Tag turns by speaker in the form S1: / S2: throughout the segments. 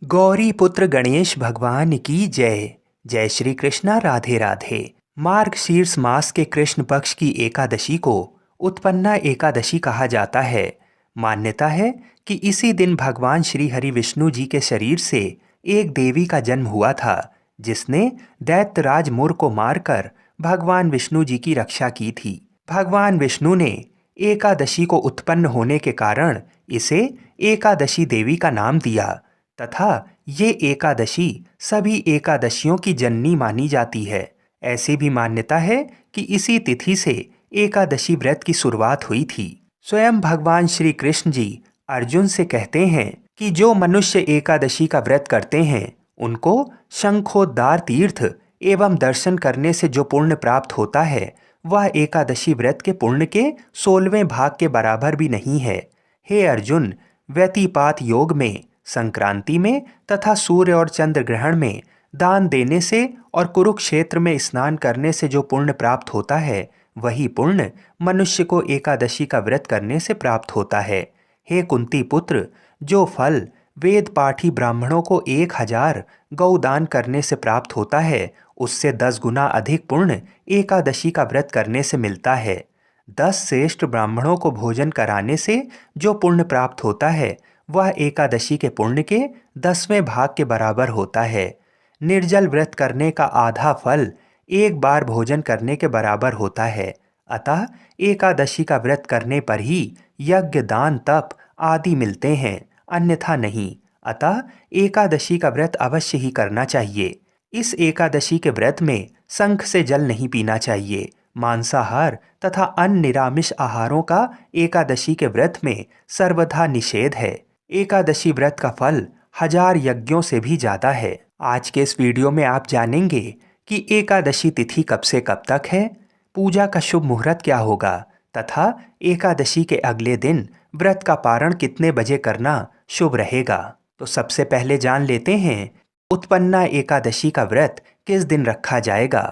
S1: गौरी पुत्र गणेश भगवान की जय। जय श्री कृष्णा, राधे राधे। मार्गशीर्ष मास के कृष्ण पक्ष की एकादशी को उत्पन्ना एकादशी कहा जाता है। मान्यता है कि इसी दिन भगवान श्री हरि विष्णु जी के शरीर से एक देवी का जन्म हुआ था, जिसने दैत्यराज मुर को मारकर भगवान विष्णु जी की रक्षा की थी। भगवान विष्णु ने एकादशी को उत्पन्न होने के कारण इसे एकादशी देवी का नाम दिया तथा ये एकादशी सभी एकादशियों की जननी मानी जाती है। ऐसी भी मान्यता है कि इसी तिथि से एकादशी व्रत की शुरुआत हुई थी। स्वयं भगवान श्री कृष्ण जी अर्जुन से कहते हैं कि जो मनुष्य एकादशी का व्रत करते हैं उनको शंखोद्धार तीर्थ एवं दर्शन करने से जो पुण्य प्राप्त होता है वह एकादशी व्रत के पुण्य के 16वें भाग के बराबर भी नहीं है। हे अर्जुन, व्यतिपात योग में, संक्रांति में तथा सूर्य और चंद्र ग्रहण में दान देने से और कुरुक्षेत्र में स्नान करने से जो पुण्य प्राप्त होता है वही पुण्य मनुष्य को एकादशी का व्रत करने से प्राप्त होता है। हे कुंती पुत्र, जो फल वेद पाठी ब्राह्मणों को 1000 गौदान करने से प्राप्त होता है उससे 10 गुना अधिक पुण्य एकादशी का व्रत करने से मिलता है। 10 श्रेष्ठ ब्राह्मणों को भोजन कराने से जो पुण्य प्राप्त होता है वह एकादशी के पुण्य के 10वें भाग के बराबर होता है। निर्जल व्रत करने का आधा फल एक बार भोजन करने के बराबर होता है। अतः एकादशी का व्रत करने पर ही यज्ञ, दान, तप आदि मिलते हैं, अन्यथा नहीं। अतः एकादशी का व्रत अवश्य ही करना चाहिए। इस एकादशी के व्रत में शंख से जल नहीं पीना चाहिए। मांसाहार तथा अन्य निरामिष आहारों का एकादशी के व्रत में सर्वथा निषेध है। एकादशी व्रत का फल 1000 यज्ञों से भी ज्यादा है। आज के इस वीडियो में आप जानेंगे कि एकादशी तिथि कब से कब तक है, पूजा का शुभ मुहूर्त क्या होगा तथा एकादशी के अगले दिन व्रत का पारण कितने बजे करना शुभ रहेगा। तो सबसे पहले जान लेते हैं उत्पन्ना एकादशी का व्रत किस दिन रखा जाएगा।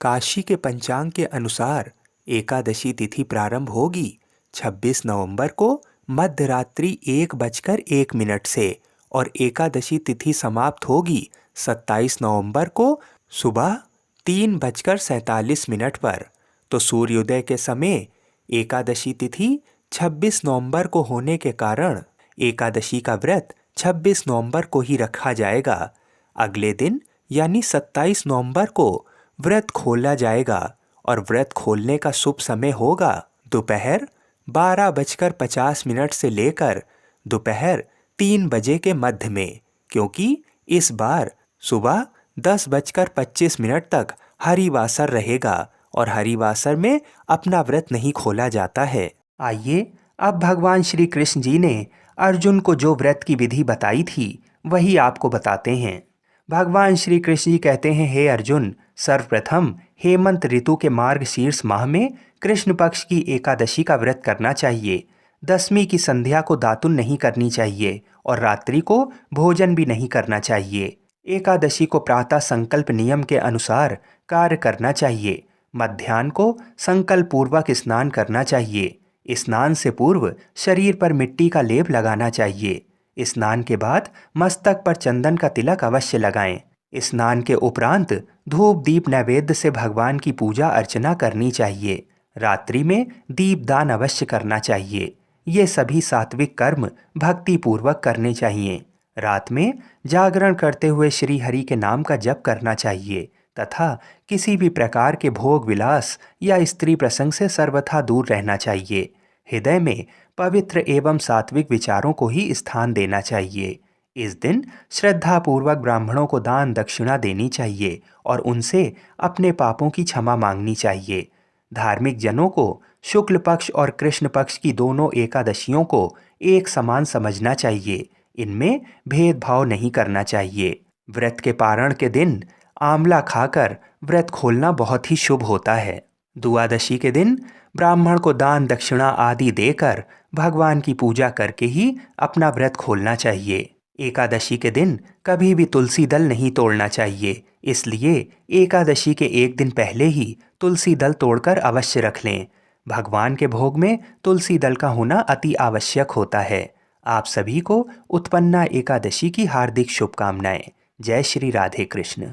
S1: काशी के पंचांग के अनुसार एकादशी तिथि प्रारंभ होगी 26 नवंबर को मध्यरात्रि 1:01 से और एकादशी तिथि समाप्त होगी 27 नवंबर को सुबह 3:47 पर। तो सूर्योदय के समय एकादशी तिथि 26 नवंबर को होने के कारण एकादशी का व्रत 26 नवंबर को ही रखा जाएगा। अगले दिन यानी 27 नवंबर को व्रत खोला जाएगा और व्रत खोलने का शुभ समय होगा दोपहर 12:50 से लेकर दोपहर 3 बजे के मध्य में, क्योंकि इस बार सुबह 10:25 तक हरिवासर रहेगा और हरिवासर में अपना व्रत नहीं खोला जाता है। आइए अब भगवान श्री कृष्ण जी ने अर्जुन को जो व्रत की विधि बताई थी वही आपको बताते हैं। भगवान श्री कृष्ण जी कहते हैं, हे अर्जुन, सर्वप्रथम हेमंत ऋतु के मार्गशीर्ष माह में कृष्ण पक्ष की एकादशी का व्रत करना चाहिए। 10वीं की संध्या को दातुन नहीं करनी चाहिए और रात्रि को भोजन भी नहीं करना चाहिए। एकादशी को प्रातः संकल्प नियम के अनुसार कार्य करना चाहिए। मध्याह्न को संकल्प पूर्वक स्नान करना चाहिए। स्नान से पूर्व शरीर पर मिट्टी का लेप लगाना चाहिए। स्नान के बाद मस्तक पर चंदन का तिलक अवश्य लगाएं। स्नान के उपरांत धूप दीप नैवेद्य से भगवान की पूजा अर्चना करनी चाहिए। रात्रि में दीपदान अवश्य करना चाहिए। ये सभी सात्विक कर्म भक्ति पूर्वक करने चाहिए। रात में जागरण करते हुए श्री हरि के नाम का जप करना चाहिए तथा किसी भी प्रकार के भोग विलास या स्त्री प्रसंग से सर्वथा दूर रहना चाहिए। हृदय में पवित्र एवं सात्विक विचारों को ही स्थान देना चाहिए। इस दिन श्रद्धापूर्वक ब्राह्मणों को दान दक्षिणा देनी चाहिए और उनसे अपने पापों की क्षमा मांगनी चाहिए। धार्मिक जनों को शुक्ल पक्ष और कृष्ण पक्ष की दोनों एकादशियों को एक समान समझना चाहिए। इनमें भेदभाव नहीं करना चाहिए। व्रत के पारण के दिन आंवला खाकर व्रत खोलना बहुत ही शुभ होता है। द्वादशी के दिन ब्राह्मण को दान दक्षिणा आदि देकर भगवान की पूजा करके ही अपना व्रत खोलना चाहिए। एकादशी के दिन कभी भी तुलसी दल नहीं तोड़ना चाहिए, इसलिए एकादशी के एक दिन पहले ही तुलसी दल तोड़कर अवश्य रख लें। भगवान के भोग में तुलसी दल का होना अति आवश्यक होता है। आप सभी को उत्पन्ना एकादशी की हार्दिक शुभकामनाएं। जय श्री राधे कृष्ण।